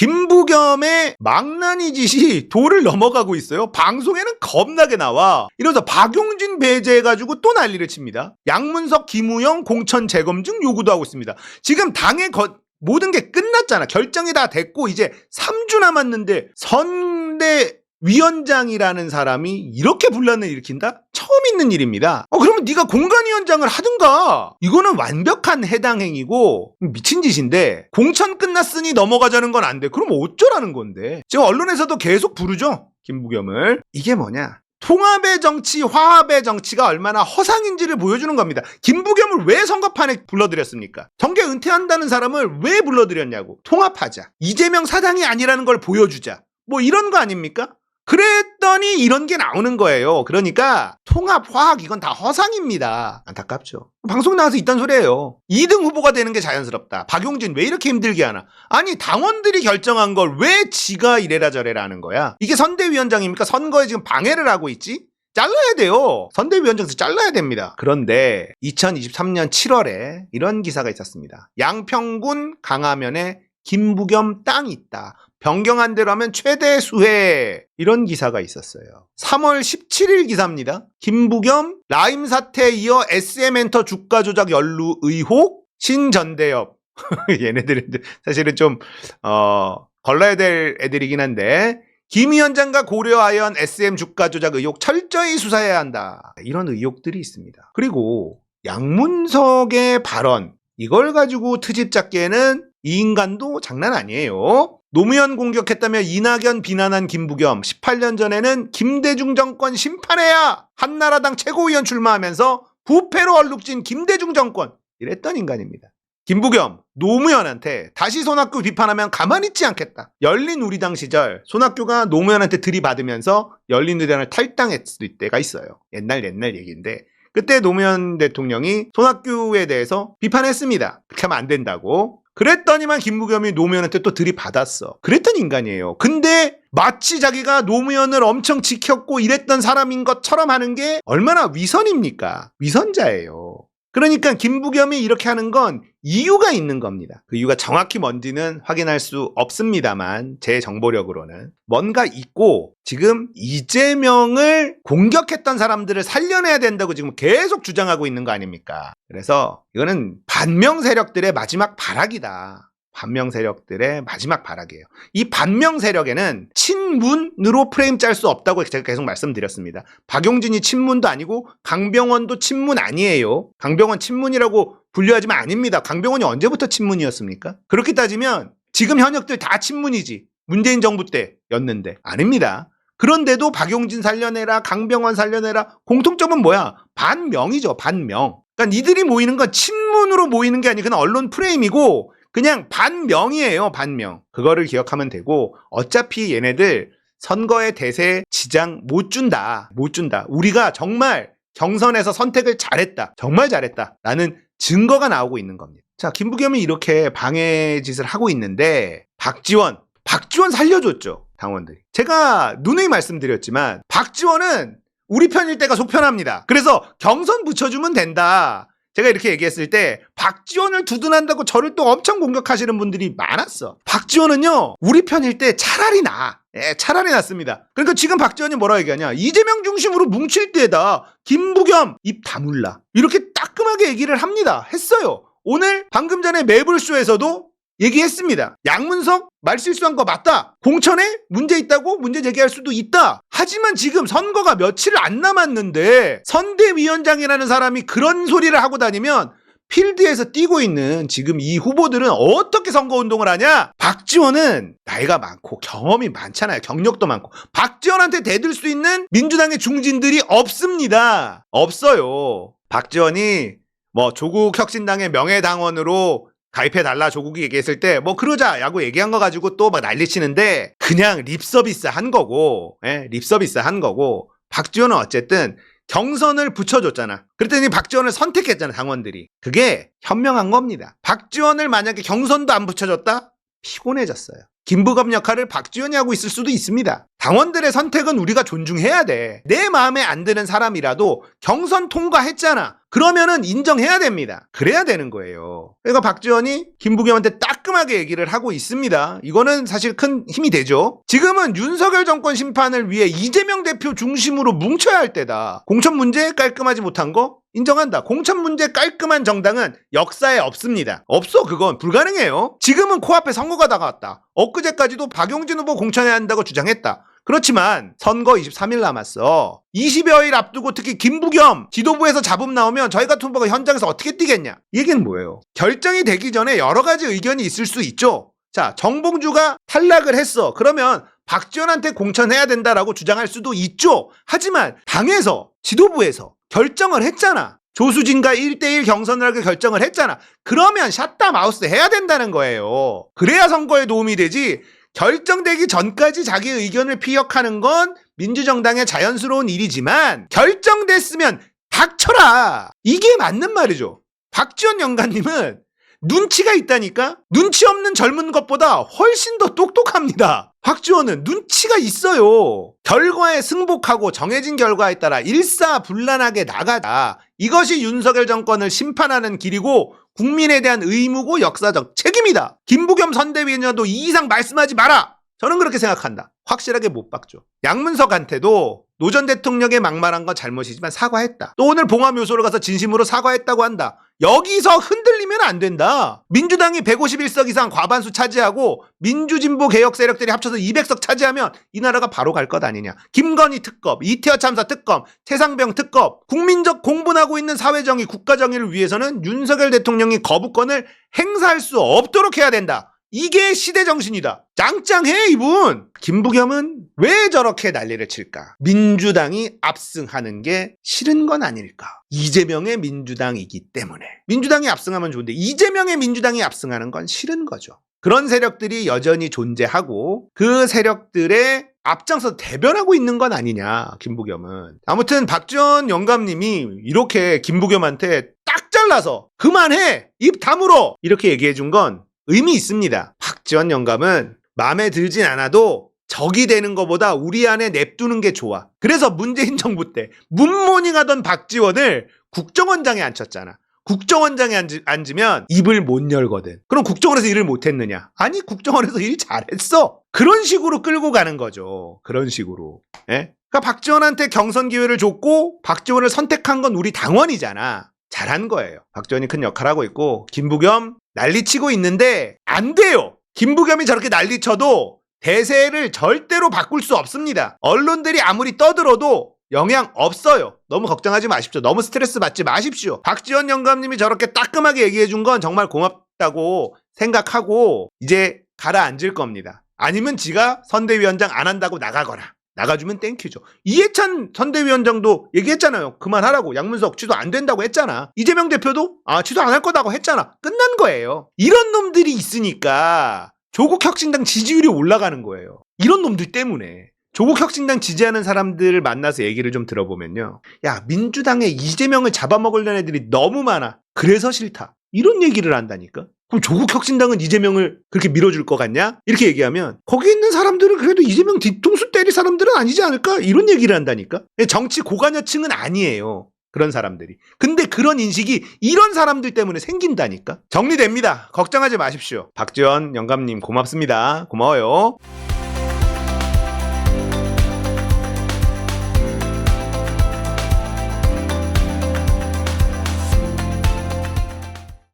김부겸의 망나니 짓이 도를 넘어가고 있어요. 방송에는 겁나게 나와. 이러면서 박용진 배제해가지고 또 난리를 칩니다. 양문석, 김우영 공천 재검증 요구도 하고 있습니다. 지금 당의 모든 게 끝났잖아. 결정이 다 됐고 이제 3주 남았는데 선대위원장이라는 사람이 이렇게 분란을 일으킨다? 처음 있는 일입니다. 그러면 네가 공관위원장을 하든가. 이거는 완벽한 해당 행위고 미친 짓인데 공천 끝났으니 넘어가자는 건 안 돼. 그럼 어쩌라는 건데. 지금 언론에서도 계속 부르죠. 김부겸을. 이게 뭐냐. 통합의 정치, 화합의 정치가 얼마나 허상인지를 보여주는 겁니다. 김부겸을 왜 선거판에 불러들였습니까? 정계 은퇴한다는 사람을 왜 불러들였냐고. 통합하자. 이재명 사당이 아니라는 걸 보여주자. 뭐 이런 거 아닙니까? 그랬더니 이런 게 나오는 거예요. 그러니까 통합, 화학 이건 다 허상입니다. 안타깝죠. 방송 나와서 이딴 소리예요. 2등 후보가 되는 게 자연스럽다. 박용진 왜 이렇게 힘들게 하나? 아니 당원들이 결정한 걸 왜 지가 이래라 저래라 하는 거야? 이게 선대위원장입니까? 선거에 지금 방해를 하고 있지? 잘라야 돼요. 선대위원장에서 잘라야 됩니다. 그런데 2023년 7월에 이런 기사가 있었습니다. 양평군 강화면에 김부겸 땅 있다. 변경한 대로 하면 최대 수혜. 이런 기사가 있었어요. 3월 17일 기사입니다. 김부겸 라임 사태에 이어 SM엔터 주가 조작 연루 의혹 신전대엽. 얘네들은 사실은 좀 걸러야 될 애들이긴 한데 김 위원장과 고려아연 SM 주가 조작 의혹 철저히 수사해야 한다. 이런 의혹들이 있습니다. 그리고 양문석의 발언 이걸 가지고 트집 잡기에는 이 인간도 장난 아니에요. 노무현 공격했다며 이낙연 비난한 김부겸 18년 전에는 김대중 정권 심판해야 한나라당 최고위원 출마하면서 부패로 얼룩진 김대중 정권 이랬던 인간입니다. 김부겸 노무현한테 다시 손학규 비판하면 가만히 있지 않겠다. 열린우리당 시절 손학규가 노무현한테 들이받으면서 열린우리당을 탈당했을 때가 있어요. 옛날 얘기인데 그때 노무현 대통령이 손학규에 대해서 비판했습니다. 그렇게 하면 안 된다고. 그랬더니만 김부겸이 노무현한테 또 들이받았어. 그랬던 인간이에요. 근데 마치 자기가 노무현을 엄청 지켰고 이랬던 사람인 것처럼 하는 게 얼마나 위선입니까? 위선자예요. 그러니까 김부겸이 이렇게 하는 건 이유가 있는 겁니다. 그 이유가 정확히 뭔지는 확인할 수 없습니다만 제 정보력으로는 뭔가 있고 지금 이재명을 공격했던 사람들을 살려내야 된다고 지금 계속 주장하고 있는 거 아닙니까? 그래서 이거는 반명 세력들의 마지막 발악이다. 반명 세력들의 마지막 발악이에요. 이 반명 세력에는 친문으로 프레임 짤 수 없다고 제가 계속 말씀드렸습니다. 박용진이 친문도 아니고 강병원도 친문 아니에요. 강병원 친문이라고 분류하지만 아닙니다. 강병원이 언제부터 친문이었습니까? 그렇게 따지면 지금 현역들 다 친문이지. 문재인 정부 때였는데 아닙니다. 그런데도 박용진 살려내라, 강병원 살려내라. 공통점은 뭐야? 반명이죠. 반명. 그러니까 니들이 모이는 건 친문으로 모이는 게 아니고 그냥 언론 프레임이고 그냥 반명이에요. 반명. 그거를 기억하면 되고 어차피 얘네들 선거의 대세 지장 못 준다. 우리가 정말 경선에서 선택을 잘했다. 정말 잘했다. 라는 증거가 나오고 있는 겁니다. 자, 김부겸이 이렇게 방해 짓을 하고 있는데 박지원 살려줬죠. 당원들이. 제가 누누이 말씀드렸지만 박지원은 우리 편일 때가 속편합니다. 그래서 경선 붙여주면 된다. 제가 이렇게 얘기했을 때 박지원을 두둔한다고 저를 또 엄청 공격하시는 분들이 많았어. 박지원은요 우리 편일 때 차라리 차라리 낫습니다. 그러니까 지금 박지원이 뭐라고 얘기하냐. 이재명 중심으로 뭉칠 때다. 김부겸 입 다물라. 이렇게 따끔하게 얘기를 합니다. 했어요. 오늘 방금 전에 매불쇼에서도 얘기했습니다. 양문석 말 실수한 거 맞다. 공천에 문제 있다고 문제 제기할 수도 있다. 하지만 지금 선거가 며칠 안 남았는데 선대위원장이라는 사람이 그런 소리를 하고 다니면 필드에서 뛰고 있는 지금 이 후보들은 어떻게 선거운동을 하냐? 박지원은 나이가 많고 경험이 많잖아요. 경력도 많고. 박지원한테 대들 수 있는 민주당의 중진들이 없습니다. 없어요. 박지원이 조국 혁신당의 명예당원으로 가입해달라 조국이 얘기했을 때 그러자라고 얘기한 거 가지고 또 난리치는데 그냥 립서비스 한 거고 립서비스 한 거고 박지원은 어쨌든 경선을 붙여줬잖아. 그랬더니 박지원을 선택했잖아. 당원들이. 그게 현명한 겁니다. 박지원을 만약에 경선도 안 붙여줬다? 피곤해졌어요. 김부겸 역할을 박지원이 하고 있을 수도 있습니다. 당원들의 선택은 우리가 존중해야 돼. 내 마음에 안 드는 사람이라도 경선 통과했잖아. 그러면은 인정해야 됩니다. 그래야 되는 거예요. 그러니까 박지원이 김부겸한테 따끔하게 얘기를 하고 있습니다. 이거는 사실 큰 힘이 되죠. 지금은 윤석열 정권 심판을 위해 이재명 대표 중심으로 뭉쳐야 할 때다. 공천 문제 깔끔하지 못한 거 인정한다. 공천 문제 깔끔한 정당은 역사에 없습니다. 없어. 그건 불가능해요. 지금은 코앞에 선거가 다가왔다. 엊그제까지도 박용진 후보 공천해야 한다고 주장했다. 그렇지만 선거 23일 남았어. 20여일 앞두고 특히 김부겸 지도부에서 잡음 나오면 저희 같은 후보가 현장에서 어떻게 뛰겠냐? 이 얘기는 뭐예요? 결정이 되기 전에 여러 가지 의견이 있을 수 있죠. 자, 정봉주가 탈락을 했어. 그러면 박지원한테 공천해야 된다라고 주장할 수도 있죠. 하지만 당에서 지도부에서 결정을 했잖아. 조수진과 1대1 경선을 하게 결정을 했잖아. 그러면 샷다 마우스 해야 된다는 거예요. 그래야 선거에 도움이 되지. 결정되기 전까지 자기 의견을 피력하는 건 민주정당의 자연스러운 일이지만 결정됐으면 닥쳐라. 이게 맞는 말이죠. 박지원 영감님은 눈치가 있다니까? 눈치 없는 젊은 것보다 훨씬 더 똑똑합니다. 박지원은 눈치가 있어요. 결과에 승복하고 정해진 결과에 따라 일사불란하게 나가자. 이것이 윤석열 정권을 심판하는 길이고 국민에 대한 의무고 역사적 책임이다. 김부겸 선대위원장도 이 이상 말씀하지 마라. 저는 그렇게 생각한다. 확실하게 못 박죠. 양문석한테도 노 전 대통령의 막말한 건 잘못이지만 사과했다. 또 오늘 봉화묘소로 가서 진심으로 사과했다고 한다. 여기서 흔들리면 안 된다. 민주당이 151석 이상 과반수 차지하고 민주진보 개혁 세력들이 합쳐서 200석 차지하면 이 나라가 바로 갈 것 아니냐. 김건희 특검, 이태원 참사 특검, 최상병 특검, 국민적 공분하고 있는 사회정의, 국가정의를 위해서는 윤석열 대통령이 거부권을 행사할 수 없도록 해야 된다. 이게 시대정신이다. 짱짱해 이분. 김부겸은 왜 저렇게 난리를 칠까? 민주당이 압승하는 게 싫은 건 아닐까? 이재명의 민주당이기 때문에. 민주당이 압승하면 좋은데 이재명의 민주당이 압승하는 건 싫은 거죠. 그런 세력들이 여전히 존재하고 그 세력들의 앞장서 대변하고 있는 건 아니냐, 김부겸은. 아무튼 박지원 영감님이 이렇게 김부겸한테 딱 잘라서 그만해! 입 다물어! 이렇게 얘기해 준 건 의미 있습니다. 박지원 영감은 마음에 들진 않아도 적이 되는 것보다 우리 안에 냅두는 게 좋아. 그래서 문재인 정부 때 문모닝하던 박지원을 국정원장에 앉혔잖아. 국정원장에 앉으면 입을 못 열거든. 그럼 국정원에서 일을 못했느냐? 아니, 국정원에서 일 잘했어. 그런 식으로 끌고 가는 거죠. 그런 식으로. 예? 그러니까 박지원한테 경선 기회를 줬고 박지원을 선택한 건 우리 당원이잖아. 잘한 거예요. 박지원이 큰 역할을 하고 있고 김부겸 난리치고 있는데 안 돼요. 김부겸이 저렇게 난리쳐도 대세를 절대로 바꿀 수 없습니다. 언론들이 아무리 떠들어도 영향 없어요. 너무 걱정하지 마십시오. 너무 스트레스 받지 마십시오. 박지원 영감님이 저렇게 따끔하게 얘기해 준 건 정말 고맙다고 생각하고 이제 가라앉을 겁니다. 아니면 지가 선대위원장 안 한다고 나가거나. 나가주면 땡큐죠. 이해찬 선대위원장도 얘기했잖아요. 그만하라고. 양문석 취소 안 된다고 했잖아. 이재명 대표도 취소 안 할 거다고 했잖아. 끝난 거예요. 이런 놈들이 있으니까 조국 혁신당 지지율이 올라가는 거예요. 이런 놈들 때문에. 조국 혁신당 지지하는 사람들을 만나서 얘기를 좀 들어보면요. 야, 민주당에 이재명을 잡아먹으려는 애들이 너무 많아. 그래서 싫다. 이런 얘기를 한다니까. 그럼 조국 혁신당은 이재명을 그렇게 밀어줄 것 같냐? 이렇게 얘기하면 거기 있는 사람들은 그래도 이재명 뒤통수 때릴 사람들은 아니지 않을까? 이런 얘기를 한다니까. 정치 고관여층은 아니에요. 그런 사람들이. 근데 그런 인식이 이런 사람들 때문에 생긴다니까. 정리됩니다. 걱정하지 마십시오. 박지원 영감님 고맙습니다. 고마워요.